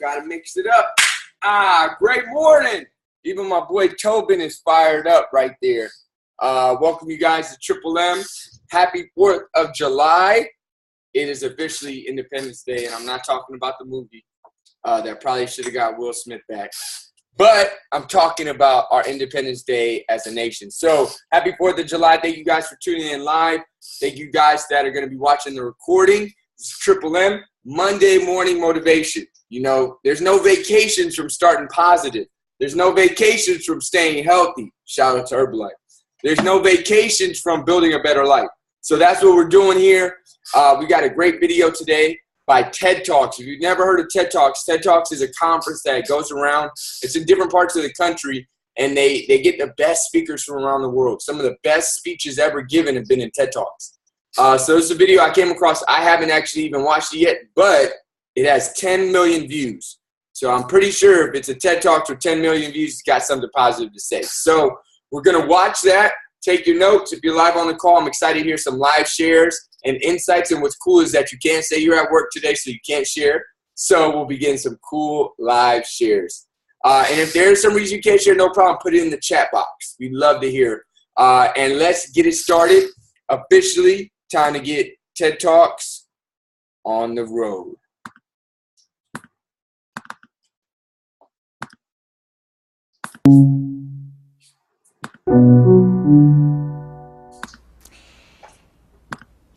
Gotta mix it up. Great morning. Even my boy Tobin is fired up right there. Welcome you guys to Triple M. Happy 4th of July. It is officially Independence Day, and I'm not talking about the movie that probably should have got Will Smith back. But I'm talking about our Independence Day as a nation. So happy 4th of July. Thank you guys for tuning in live. Thank you guys that are going to be watching the recording. This is Triple M, Monday morning motivation. You know, there's no vacations from starting positive. There's no vacations from staying healthy. Shout out to Herbalife. There's no vacations from building a better life. So that's what we're doing here. We got a great video today by TED Talks. If you've never heard of TED Talks is a conference that goes around. It's in different parts of the country, and they get the best speakers from around the world. Some of the best speeches ever given have been in TED Talks. So this is a video I came across. I haven't actually even watched it yet, but it has 10 million views. So I'm pretty sure if it's a TED Talks with 10 million views, it's got something positive to say. So we're going to watch that. Take your notes. If you're live on the call, I'm excited to hear some live shares and insights. And what's cool is that you can't say you're at work today, so you can't share. So we'll be getting some cool live shares. And if there's some reason you can't share, no problem. Put it in the chat box. We'd love to hear. And let's get it started. Officially, time to get TED Talks on the road.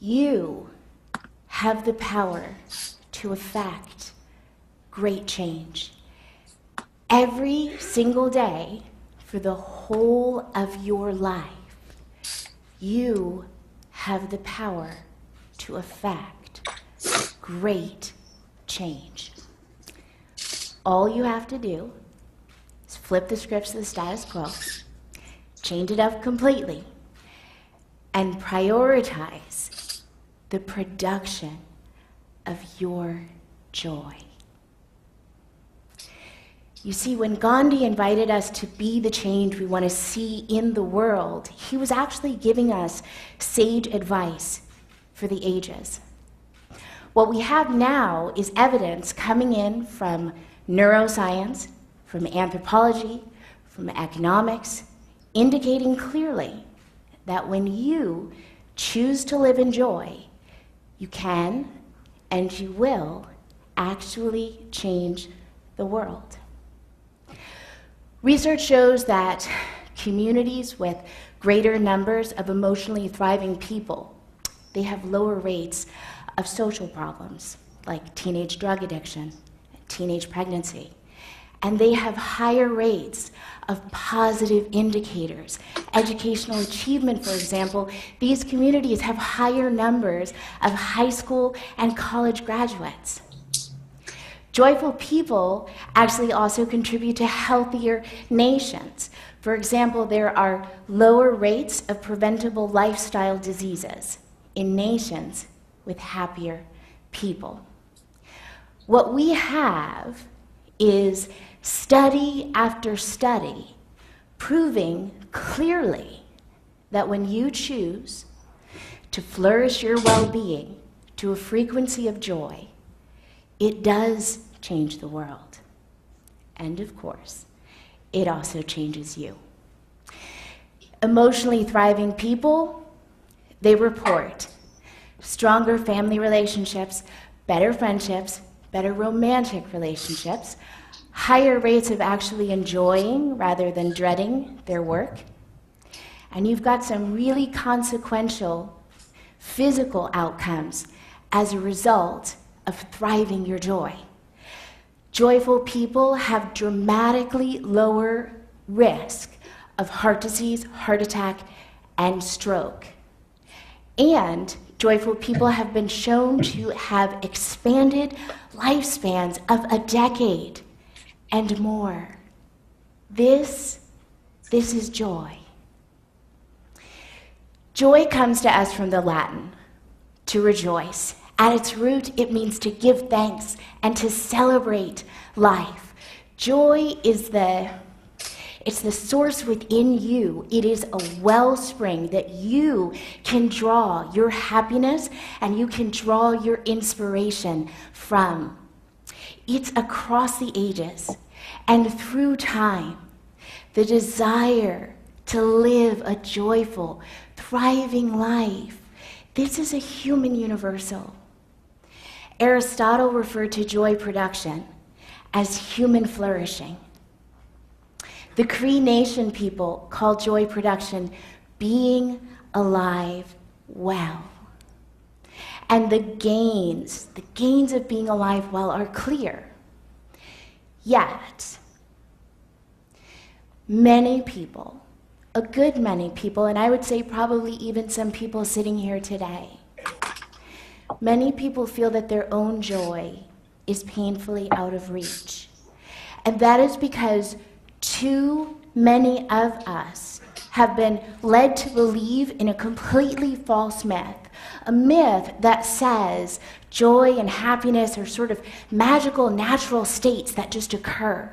You have the power to effect great change. Every single day for the whole of your life, you have the power to effect great change. All you have to do is flip the scripts to the status quo, change it up completely, and prioritize the production of your joy. You see, when Gandhi invited us to be the change we want to see in the world, he was actually giving us sage advice for the ages. What we have now is evidence coming in from neuroscience, from anthropology, from economics, indicating clearly that when you choose to live in joy, you can and you will actually change the world. Research shows that communities with greater numbers of emotionally thriving people, they have lower rates of social problems like teenage drug addiction, teenage pregnancy, and they have higher rates of positive indicators. Educational achievement, for example, these communities have higher numbers of high school and college graduates. Joyful people actually also contribute to healthier nations. For example, there are lower rates of preventable lifestyle diseases in nations with happier people. What we have is study after study proving clearly that when you choose to flourish your well-being to a frequency of joy, it does change the world. And of course, it also changes you. Emotionally thriving people, they report stronger family relationships, better friendships, better romantic relationships, higher rates of actually enjoying rather than dreading their work. And you've got some really consequential physical outcomes as a result of thriving your joy. Joyful people have dramatically lower risk of heart disease, heart attack, and stroke. And joyful people have been shown to have expanded lifespans of a decade and more. This is joy. Joy comes to us from the Latin, to rejoice. At its root, it means to give thanks and to celebrate life. Joy is the source within you. It is a wellspring that you can draw your happiness and you can draw your inspiration from. It's across the ages and through time. The desire to live a joyful, thriving life. This is a human universal. Aristotle referred to joy production as human flourishing. The Cree Nation people call joy production being alive well. And the gains of being alive well are clear. Yet, many people, a good many people, and I would say probably even some people sitting here today, many people feel that their own joy is painfully out of reach. And that is because too many of us have been led to believe in a completely false myth, a myth that says joy and happiness are sort of magical, natural states that just occur.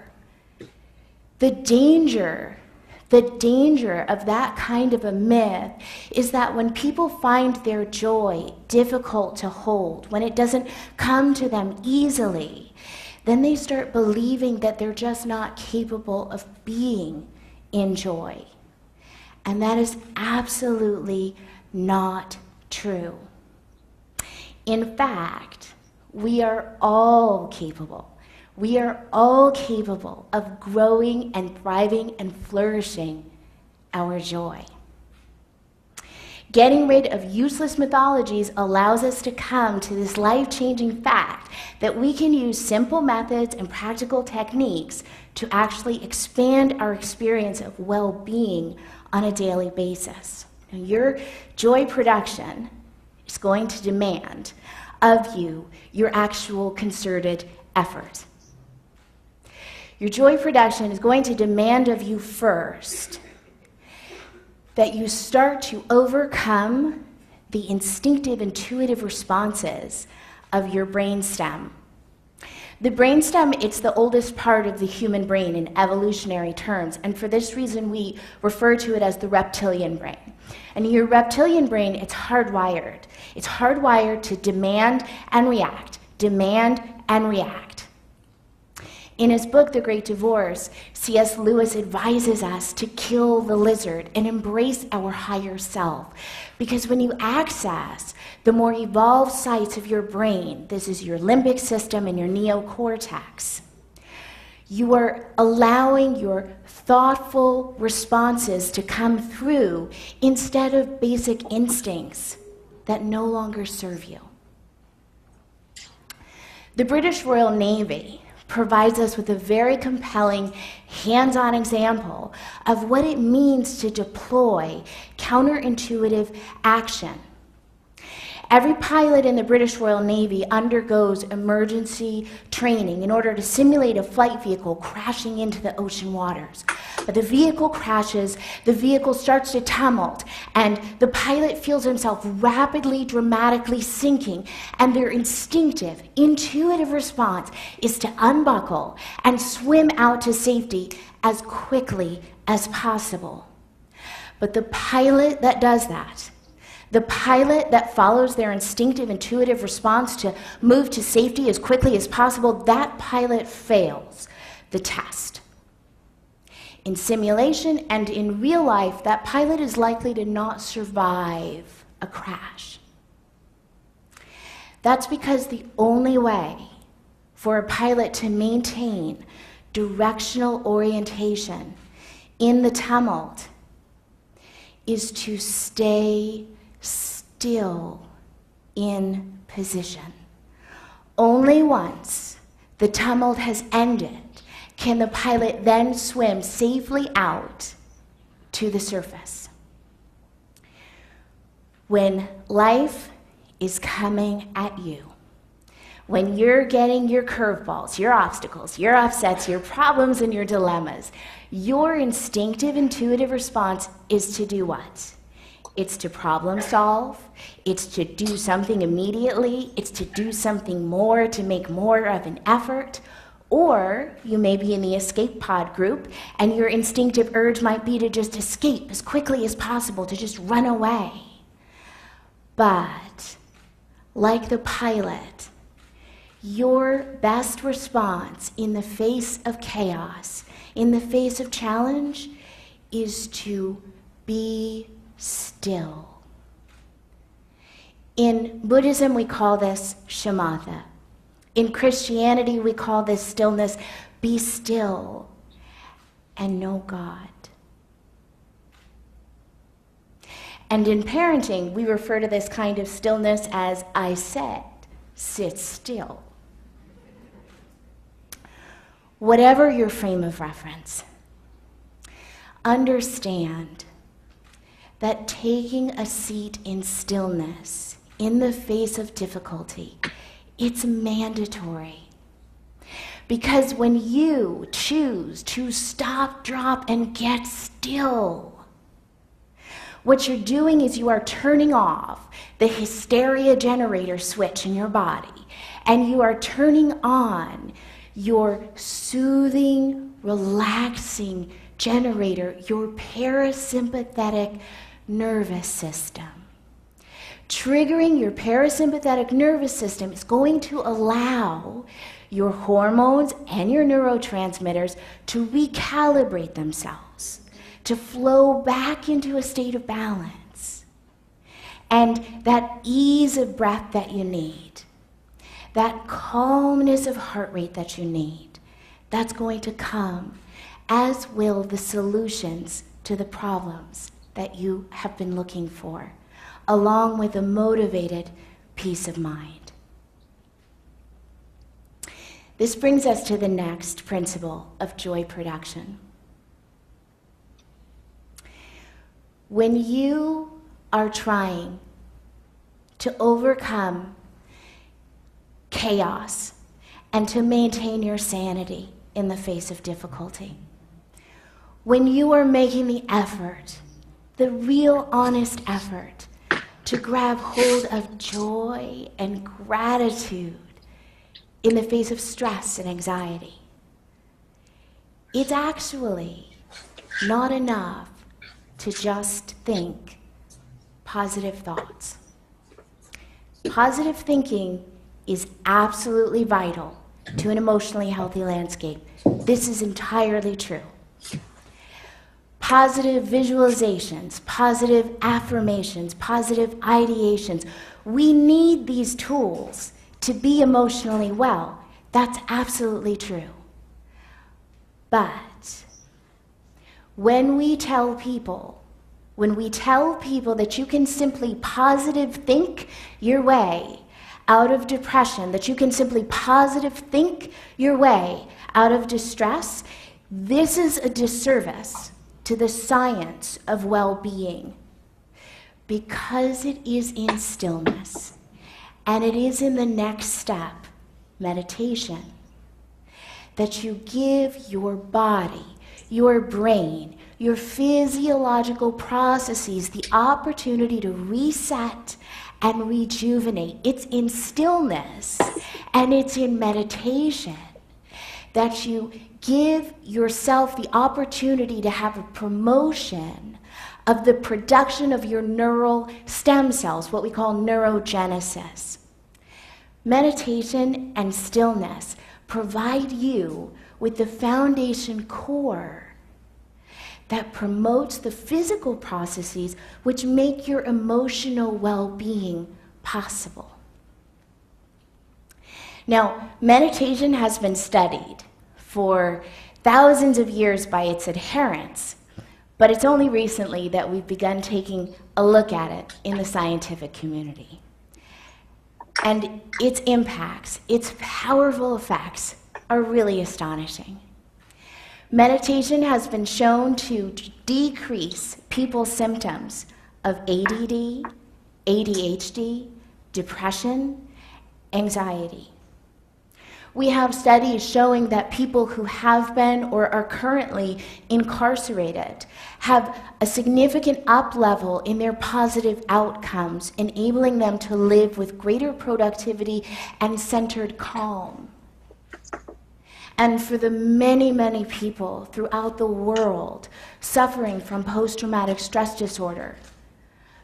The danger of that kind of a myth is that when people find their joy difficult to hold, when it doesn't come to them easily, then they start believing that they're just not capable of being in joy. And that is absolutely not true. In fact, we are all capable. We are all capable of growing and thriving and flourishing our joy. Getting rid of useless mythologies allows us to come to this life-changing fact that we can use simple methods and practical techniques to actually expand our experience of well-being on a daily basis. Now, your joy production is going to demand of you your actual concerted effort. Your joy production is going to demand of you first that you start to overcome the instinctive, intuitive responses of your brainstem. The brainstem, it's the oldest part of the human brain in evolutionary terms, and for this reason we refer to it as the reptilian brain. And your reptilian brain, it's hardwired. It's hardwired to demand and react, demand and react. In his book, The Great Divorce, C.S. Lewis advises us to kill the lizard and embrace our higher self. Because when you access the more evolved sites of your brain, this is your limbic system and your neocortex, you are allowing your thoughtful responses to come through instead of basic instincts that no longer serve you. The British Royal Navy provides us with a very compelling hands-on example of what it means to deploy counterintuitive action. Every pilot in the British Royal Navy undergoes emergency training in order to simulate a flight vehicle crashing into the ocean waters. But the vehicle crashes, the vehicle starts to tumult, and the pilot feels himself rapidly, dramatically sinking, and their instinctive, intuitive response is to unbuckle and swim out to safety as quickly as possible. But the pilot that does that, the pilot that follows their instinctive, intuitive response to move to safety as quickly as possible, that pilot fails the test. In simulation and in real life, that pilot is likely to not survive a crash. That's because the only way for a pilot to maintain directional orientation in the tumult is to stay still in position. Only once the tumult has ended can the pilot then swim safely out to the surface. When life is coming at you, when you're getting your curveballs, your obstacles, your upsets, your problems, and your dilemmas, your instinctive, intuitive response is to do what? It's to problem solve, it's to do something immediately, it's to do something more, to make more of an effort. Or you may be in the escape pod group, and your instinctive urge might be to just escape as quickly as possible, to just run away. But like the pilot, Your best response in the face of chaos, in the face of challenge, is to be still. In Buddhism, we call this shamatha. In Christianity, we call this stillness, be still and know God. And in parenting, we refer to this kind of stillness as I said, sit still. Whatever your frame of reference, understand that taking a seat in stillness in the face of difficulty, it's mandatory. Because when you choose to stop, drop, and get still, what you're doing is you are turning off the hysteria generator switch in your body, and you are turning on your soothing, relaxing generator, your parasympathetic nervous system. Triggering your parasympathetic nervous system is going to allow your hormones and your neurotransmitters to recalibrate themselves, to flow back into a state of balance. And that ease of breath that you need, that calmness of heart rate that you need, that's going to come, as will the solutions to the problems that you have been looking for, along with a motivated peace of mind. This brings us to the next principle of joy production. When you are trying to overcome chaos and to maintain your sanity in the face of difficulty, when you are making the effort, the real honest effort, to grab hold of joy and gratitude in the face of stress and anxiety, it's actually not enough to just think positive thoughts. Positive thinking is absolutely vital to an emotionally healthy landscape. This is entirely true. Positive visualizations, positive affirmations, positive ideations. We need these tools to be emotionally well. That's absolutely true. But when we tell people that you can simply positive think your way out of depression, that you can simply positive think your way out of distress, this is a disservice to the science of well-being, because it is in stillness, and it is in the next step, meditation, that you give your body, your brain, your physiological processes the opportunity to reset and rejuvenate. It's in stillness and it's in meditation that you give yourself the opportunity to have a promotion of the production of your neural stem cells, what we call neurogenesis. Meditation and stillness provide you with the foundation core that promotes the physical processes which make your emotional well-being possible. Now, meditation has been studied for thousands of years by its adherents, but it's only recently that we've begun taking a look at it in the scientific community. And its impacts, its powerful effects, are really astonishing. Meditation has been shown to decrease people's symptoms of ADD, ADHD, depression, anxiety. We have studies showing that people who have been or are currently incarcerated have a significant up level in their positive outcomes, enabling them to live with greater productivity and centered calm. And for the many, many people throughout the world suffering from post-traumatic stress disorder,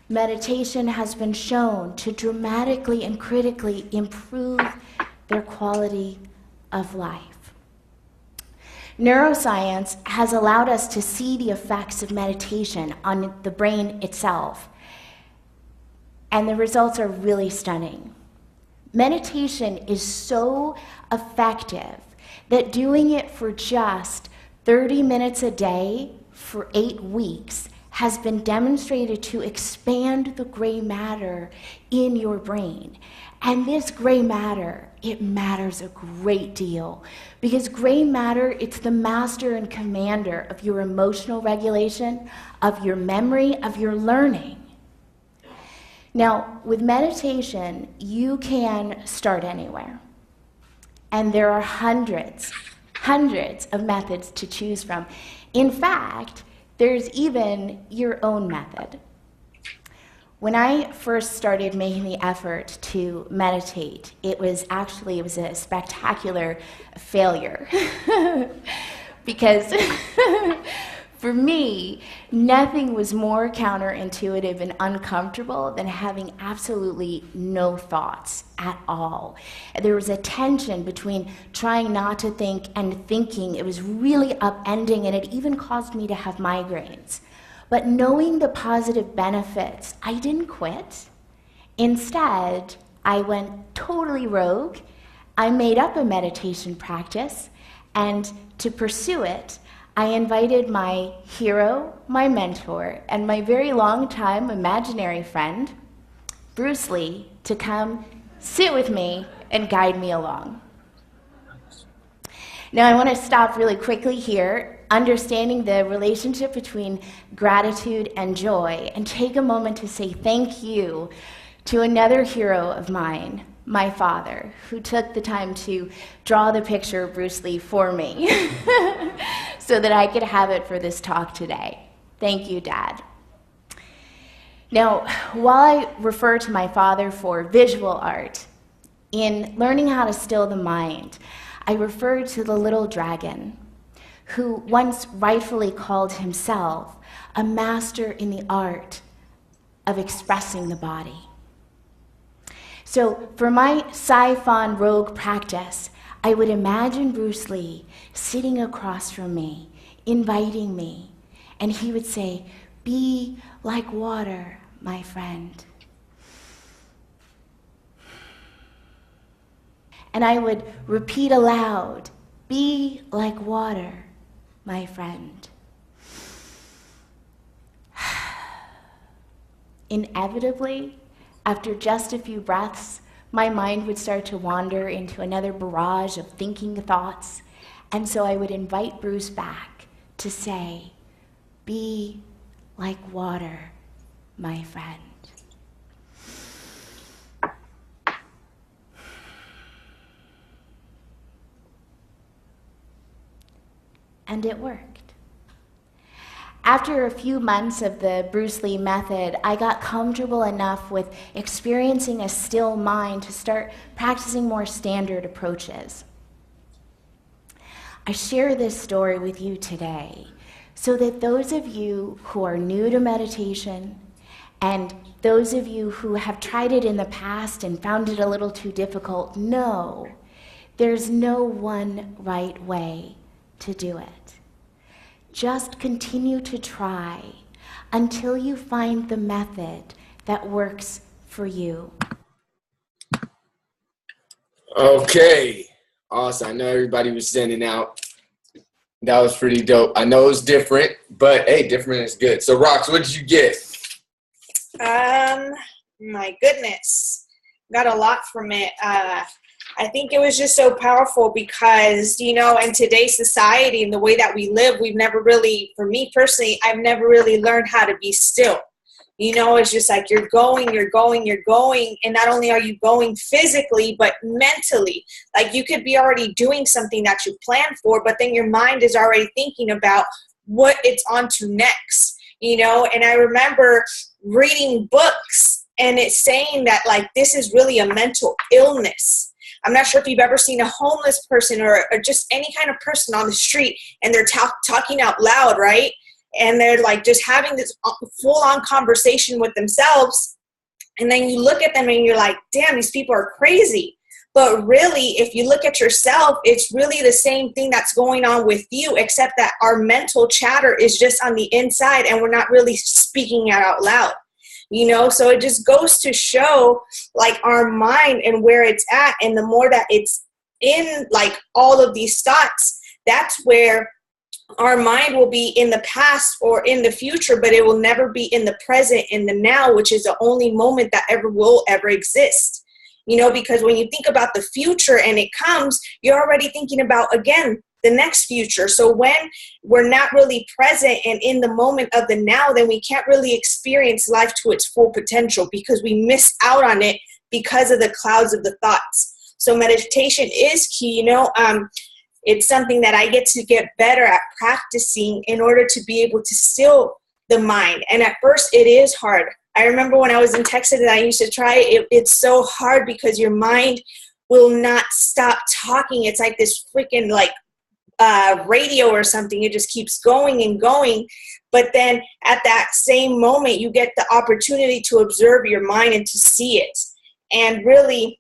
meditation has been shown to dramatically and critically improve their quality of life. Neuroscience has allowed us to see the effects of meditation on the brain itself, and the results are really stunning. Meditation is so effective that doing it for just 30 minutes a day for 8 weeks has been demonstrated to expand the gray matter in your brain. And this gray matter, it matters a great deal, because gray matter, it's the master and commander of your emotional regulation, of your memory, of your learning. Now, with meditation, you can start anywhere. And there are hundreds of methods to choose from. In fact, there's even your own method. When I first started making the effort to meditate, it was a spectacular failure. Because for me, nothing was more counterintuitive and uncomfortable than having absolutely no thoughts at all. There was a tension between trying not to think and thinking. It was really upending, and it even caused me to have migraines. But knowing the positive benefits, I didn't quit. Instead, I went totally rogue. I made up a meditation practice, and to pursue it, I invited my hero, my mentor, and my very long-time imaginary friend, Bruce Lee, to come sit with me and guide me along. Now, I want to stop really quickly here, understanding the relationship between gratitude and joy, and take a moment to say thank you to another hero of mine, my father, who took the time to draw the picture of Bruce Lee for me so that I could have it for this talk today. Thank you, Dad. Now, while I refer to my father for visual art, in learning how to still the mind, I refer to the little dragon, who once rightfully called himself a master in the art of expressing the body. So for my Sci-Fon rogue practice, I would imagine Bruce Lee sitting across from me, inviting me, and he would say, "Be like water, my friend." And I would repeat aloud, "Be like water, my friend." Inevitably, after just a few breaths, my mind would start to wander into another barrage of thinking thoughts, and so I would invite Bruce back to say, "Be like water, my friend." And it worked. After a few months of the Bruce Lee method, I got comfortable enough with experiencing a still mind to start practicing more standard approaches. I share this story with you today so that those of you who are new to meditation and those of you who have tried it in the past and found it a little too difficult know there's no one right way to do it. Just continue to try until you find the method that works for you. Okay, awesome. I know everybody was sending out. That was pretty dope. I know it's different, but hey, different is good. So, Rox, what did you get? My goodness, got a lot from it. I think it was just so powerful because, you know, in today's society and the way that we live, we've never really, for me personally, I've never really learned how to be still. You know, it's just like you're going, and not only are you going physically, but mentally. Like you could be already doing something that you planned for, but then your mind is already thinking about what it's on to next, you know. And I remember reading books and it's saying that, like, this is really a mental illness. I'm not sure if you've ever seen a homeless person or just any kind of person on the street and they're talking out loud, right? And they're like just having this full-on conversation with themselves. And then you look at them and you're like, damn, these people are crazy. But really, if you look at yourself, it's really the same thing that's going on with you, except that our mental chatter is just on the inside and we're not really speaking it out loud. You know, so it just goes to show like our mind and where it's at. And the more that it's in like all of these thoughts, that's where our mind will be in the past or in the future, but it will never be in the present, in the now, which is the only moment that will ever exist. You know, because when you think about the future and it comes, you're already thinking about, again, the next future. So when we're not really present and in the moment of the now, then we can't really experience life to its full potential because we miss out on it because of the clouds of the thoughts. So meditation is key, you know. It's something that I get to get better at practicing in order to be able to still the mind. And at first it is hard. I remember when I was in Texas and I used to try it, it's so hard because your mind will not stop talking. It's like this freaking like radio or something. It just keeps going and going. But then at that same moment, you get the opportunity to observe your mind and to see it. And really,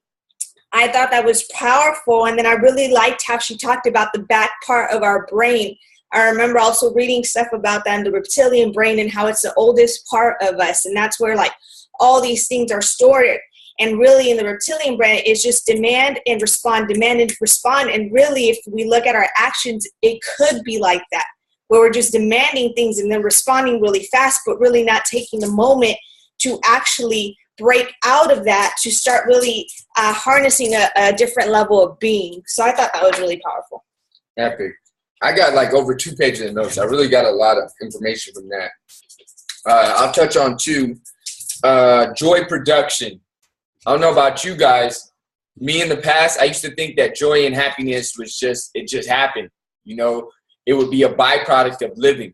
I thought that was powerful. And then I really liked how she talked about the back part of our brain. I remember also reading stuff about that in the reptilian brain and how it's the oldest part of us. And that's where like all these things are stored. And really in the reptilian brain, it's just demand and respond, demand and respond. And really, if we look at our actions, it could be like that, where we're just demanding things and then responding really fast, but really not taking the moment to actually break out of that to start really harnessing a different level of being. So I thought that was really powerful. Epic. I got like over 2 pages of notes. I really got a lot of information from that. I'll touch on 2. Joy production. I don't know about you guys. Me in the past, I used to think that joy and happiness was it just happened. You know, it would be a byproduct of living.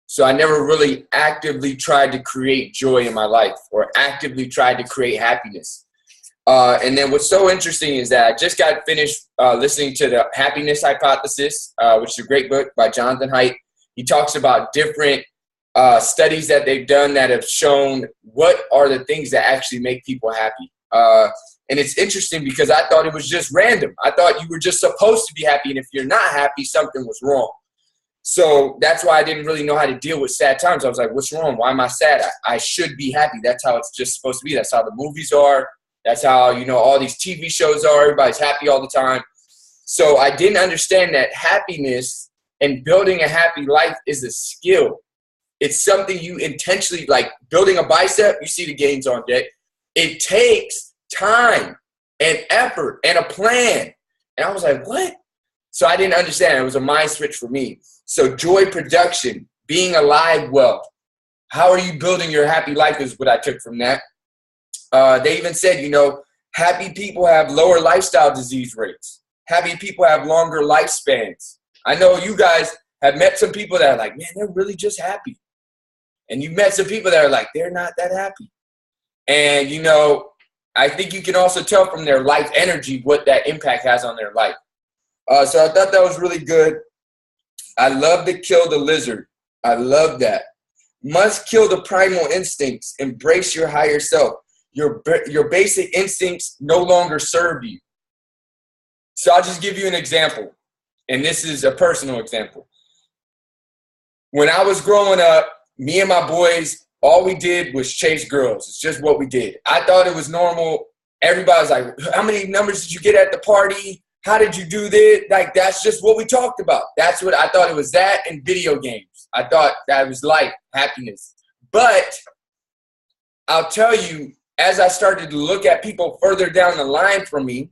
So I never really actively tried to create joy in my life or actively tried to create happiness. And then what's so interesting is that I just got finished listening to the Happiness Hypothesis, which is a great book by Jonathan Haidt. He talks about different studies that they've done that have shown what are the things that actually make people happy. And it's interesting because I thought it was just random. I thought you were just supposed to be happy, and if you're not happy, something was wrong. So that's why I didn't really know how to deal with sad times. I was like, what's wrong? Why am I sad? I should be happy. That's how it's just supposed to be. That's how the movies are. That's how, you know, all these TV shows are. Everybody's happy all the time. So I didn't understand that happiness and building a happy life is a skill. It's something you intentionally, like building a bicep, you see the gains on deck. It takes time and effort and a plan. And I was like, what? So I didn't understand. It was a mind switch for me. So joy production, being alive well. How are you building your happy life is what I took from that. They even said, you know, happy people have lower lifestyle disease rates. Happy people have longer lifespans. I know you guys have met some people that are like, man, they're really just happy. And you've met some people that are like, they're not that happy. And, you know, I think you can also tell from their life energy what that impact has on their life. So I thought that was really good. I love to kill the lizard. I love that. Must kill the primal instincts. Embrace your higher self. Your basic instincts no longer serve you. So I'll just give you an example. And this is a personal example. When I was growing up, me and my boys, all we did was chase girls. It's just what we did. I thought it was normal. Everybody was like, how many numbers did you get at the party? How did you do this? Like, that's just what we talked about. That's what I thought it was, that and video games. I thought that was life, happiness. But I'll tell you, as I started to look at people further down the line from me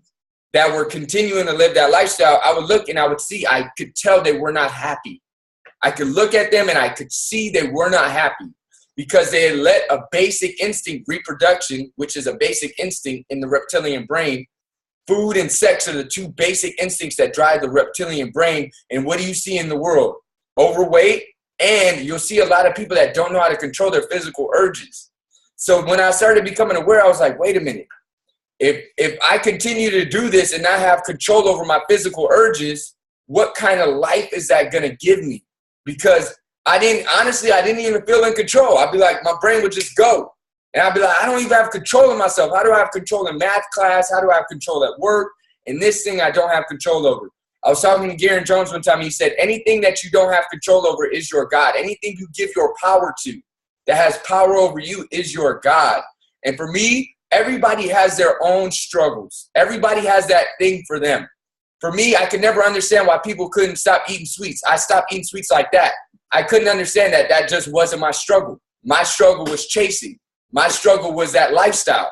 that were continuing to live that lifestyle, I would look and I would see, I could tell they were not happy. I could look at them and I could see they were not happy because they had let a basic instinct, reproduction, which is a basic instinct in the reptilian brain. Food and sex are the 2 basic instincts that drive the reptilian brain. And what do you see in the world? Overweight, and you'll see a lot of people that don't know how to control their physical urges. So when I started becoming aware, I was like, wait a minute. If I continue to do this and not have control over my physical urges, what kind of life is that going to give me? Because I didn't even feel in control. I'd be like, my brain would just go. And I'd be like, I don't even have control of myself. How do I have control in math class? How do I have control at work? And this thing I don't have control over. I was talking to Garen Jones one time. He said, anything that you don't have control over is your God. Anything you give your power to that has power over you is your God. And for me, everybody has their own struggles. Everybody has that thing for them. For me, I could never understand why people couldn't stop eating sweets. I stopped eating sweets like that. I couldn't understand that. That just wasn't my struggle. My struggle was chasing. My struggle was that lifestyle.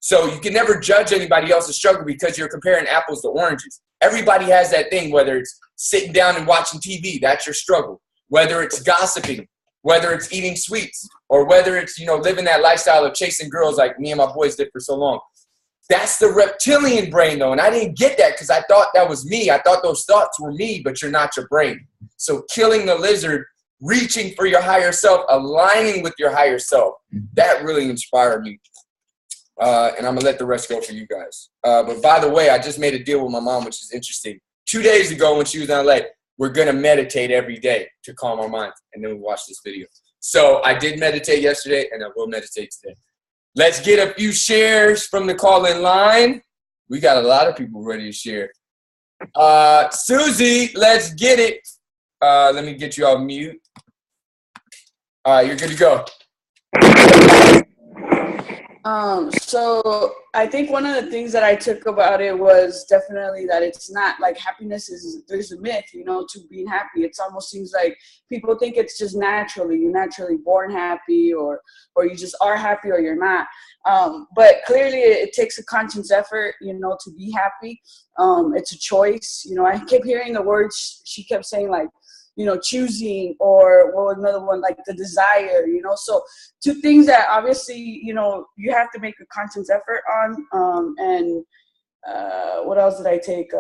So you can never judge anybody else's struggle because you're comparing apples to oranges. Everybody has that thing, whether it's sitting down and watching TV, that's your struggle. Whether it's gossiping, whether it's eating sweets, or whether it's, living that lifestyle of chasing girls like me and my boys did for so long. That's the reptilian brain, though, and I didn't get that because I thought that was me. I thought those thoughts were me, but you're not your brain. So killing the lizard, reaching for your higher self, aligning with your higher self, that really inspired me. And I'm going to let the rest go for you guys. But by the way, I just made a deal with my mom, which is interesting. 2 days ago when she was in LA, we're going to meditate every day to calm our minds. And then we watch this video. So I did meditate yesterday, and I will meditate today. Let's get a few shares from the call-in line. We got a lot of people ready to share. Susie, let's get it. Let me get you off mute. All right, you're good to go. So I think one of the things that I took about it was definitely that it's not like happiness there's a myth, to being happy. It almost seems like people think it's just you're naturally born happy or you just are happy or you're not. But clearly it takes a conscious effort, to be happy. It's a choice. I kept hearing the words she kept saying, like, choosing, or what was another one, like the desire, so two things that obviously, you have to make a conscious effort on. And what else did I take?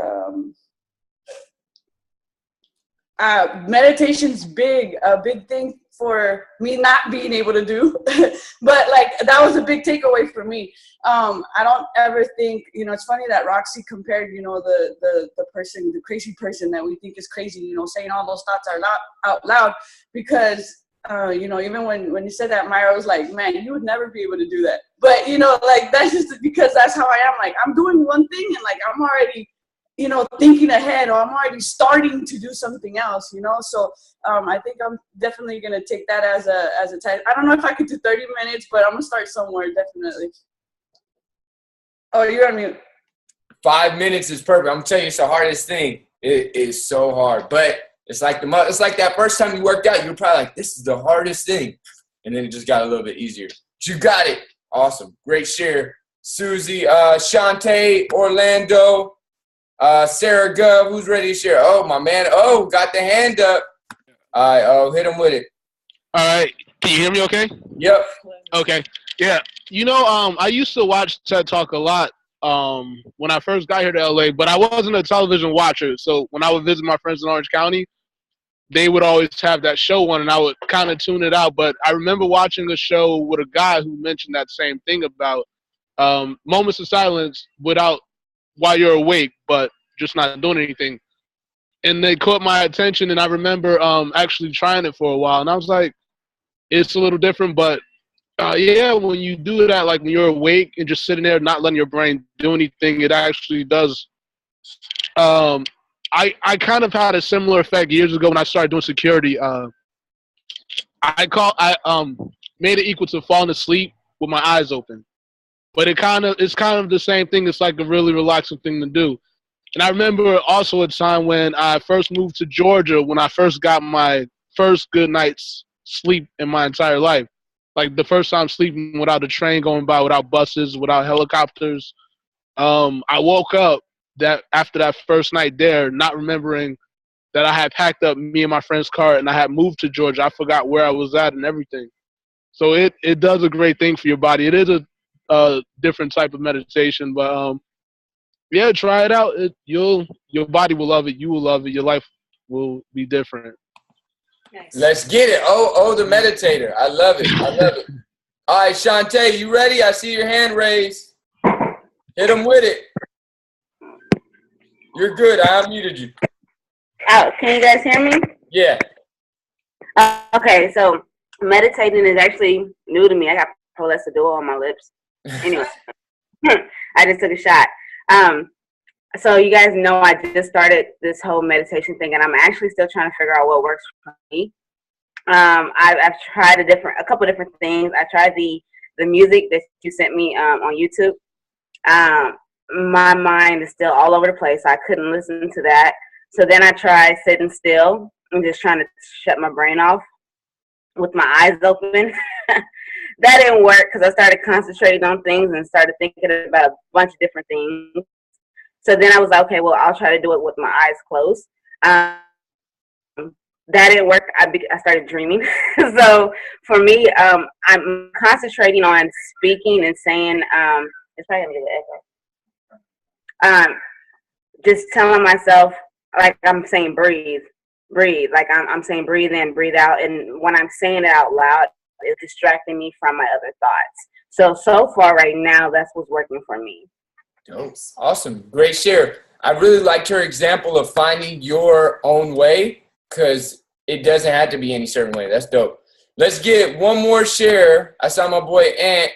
Meditation's a big thing for me not being able to do, but like that was a big takeaway for me. I don't ever think, it's funny that Roxy compared, the person, the crazy person that we think is crazy, saying all those thoughts out loud, because even when you said that, Myra was like, man, you would never be able to do that. But like that's just because that's how I am. Like I'm doing one thing and like I'm already thinking ahead, or I'm already starting to do something else, so I think I'm definitely going to take that as a test. I don't know if I could do 30 minutes, but I'm going to start somewhere, definitely. Oh, you're on mute. 5 minutes is perfect. I'm telling you, it's the hardest thing. It is so hard, but it's like that first time you worked out, you're probably like, this is the hardest thing, and then it just got a little bit easier. But you got it. Awesome. Great share. Susie, Shantae, Orlando, Sarah Gov, who's ready to share? Oh, my man. Oh, got the hand up. All right. Oh, hit him with it. All right. Can you hear me okay? Yep. Okay. Yeah. I used to watch TED Talk a lot when I first got here to LA, but I wasn't a television watcher. So when I would visit my friends in Orange County, they would always have that show on, and I would kind of tune it out. But I remember watching a show with a guy who mentioned that same thing about moments of silence while you're awake, but just not doing anything. And they caught my attention, and I remember actually trying it for a while. And I was like, it's a little different, but yeah, when you do that, like when you're awake and just sitting there not letting your brain do anything, it actually does. I kind of had a similar effect years ago when I started doing security. I made it equal to falling asleep with my eyes open. But it's kind of the same thing. It's like a really relaxing thing to do. And I remember also a time when I first moved to Georgia, when I first got my first good night's sleep in my entire life. Like the first time sleeping without a train going by, without buses, without helicopters. I woke up after that first night there, not remembering that I had packed up me and my friend's car and I had moved to Georgia. I forgot where I was at and everything. So it does a great thing for your body. It is a different type of meditation, but yeah, try it out. Your body will love it. You will love it. Your life will be different. Nice. Let's get it. Oh, the meditator. I love it. All right, Shantae, you ready? I see your hand raised. Hit him with it. You're good. I unmuted you. Oh, can you guys hear me? Yeah. Okay, so meditating is actually new to me. I got Prolessadol on my lips. Anyway, I just took a shot. So you guys know I just started this whole meditation thing, and I'm actually still trying to figure out what works for me. I've tried a couple different things. I tried the music that you sent me on YouTube. My mind is still all over the place. I couldn't listen to that. So then I tried sitting still and just trying to shut my brain off with my eyes open. That didn't work because I started concentrating on things and started thinking about a bunch of different things. So then I was like, okay, well, I'll try to do it with my eyes closed. That didn't work. I started dreaming. So for me, I'm concentrating on speaking and saying, it's probably going to get an echo. Just telling myself, like I'm saying, breathe. Like I'm saying, breathe in, breathe out. And when I'm saying it out loud, it's distracting me from my other thoughts. So far right now, that's what's working for me. Dope. Awesome. Great share. I really liked her example of finding your own way, because it doesn't have to be any certain way. That's dope. Let's get one more share. I saw my boy Ant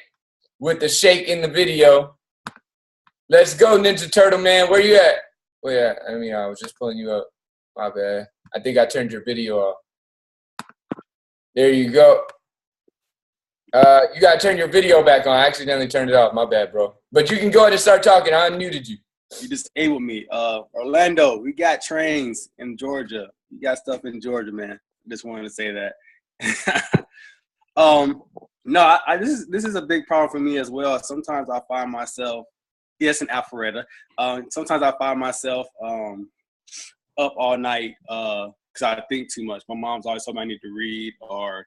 with the shake in the video. Let's go, Ninja Turtle Man. Where you at? Oh, yeah. I was just pulling you up. My bad. I think I turned your video off. There you go. You got to turn your video back on. I accidentally turned it off. My bad, bro. But you can go ahead and start talking. I unmuted you. You just ate with me. Orlando, we got trains in Georgia. You got stuff in Georgia, man. Just wanted to say that. No, this is a big problem for me as well. Sometimes I find myself, yes, in Alpharetta. Sometimes I find myself up all night because I think too much. My mom's always told me I need to read or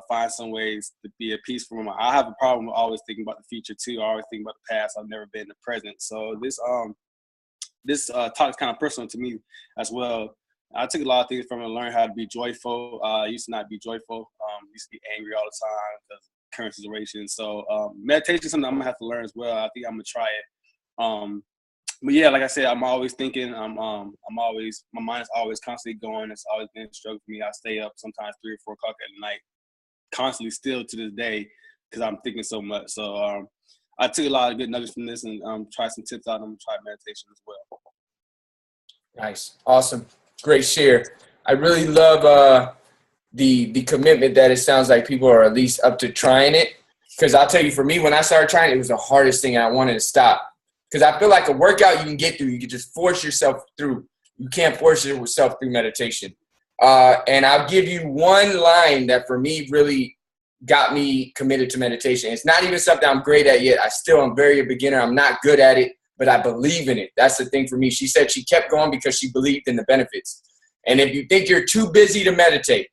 find some ways to be at peace for my mind. I have a problem with always thinking about the future too. I always think about the past. I've never been in the present. So this talk is kind of personal to me as well. I took a lot of things from it to learn how to be joyful. I used to not be joyful. Used to be angry all the time because of current situation. So meditation is something I'm gonna have to learn as well. I think I'm gonna try it. But yeah, like I said, I'm always thinking. My mind is always constantly going. It's always been a struggle for me. I stay up sometimes 3 or 4 o'clock at night, constantly still to this day because I'm thinking so much. So I took a lot of good nuggets from this and tried some tips out. I'm gonna try meditation as well. Nice. Awesome. Great share. I really love the commitment that it sounds like people are at least up to trying it. Because I'll tell you, for me, when I started trying it, it was the hardest thing, and I wanted to stop. Because I feel like a workout you can get through. You can just force yourself through. You can't force yourself through meditation. And I'll give you one line that for me really got me committed to meditation. It's not even something I'm great at yet. I still am very a beginner. I'm not good at it, but I believe in it. That's the thing for me. She said she kept going because she believed in the benefits. And if you think you're too busy to meditate,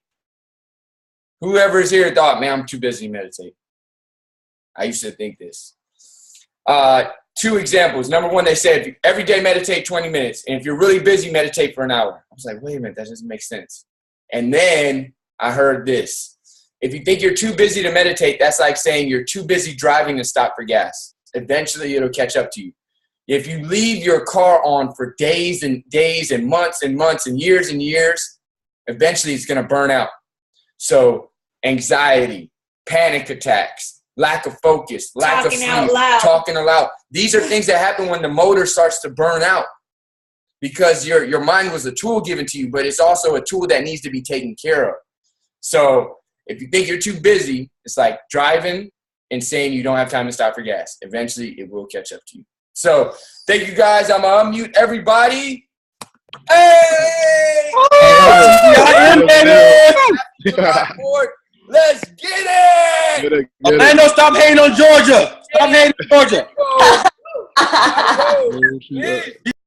whoever's here thought, man, I'm too busy to meditate. I used to think this. 2 examples. Number 1, they said every day meditate 20 minutes. And if you're really busy, meditate for an hour. I was like, wait a minute, that doesn't make sense. And then I heard this. If you think you're too busy to meditate, that's like saying you're too busy driving to stop for gas. Eventually, it'll catch up to you. If you leave your car on for days and days and months and years, eventually it's going to burn out. So anxiety, panic attacks, lack of focus, lack of sleep, talking aloud. These are things that happen when the motor starts to burn out because your mind was a tool given to you, but it's also a tool that needs to be taken care of. So if you think you're too busy, it's like driving and saying you don't have time to stop for gas. Eventually, it will catch up to you. So thank you guys. I'm going to unmute everybody. Hey! Let's get it! Orlando, stop hating on Georgia. Stop hating on Georgia.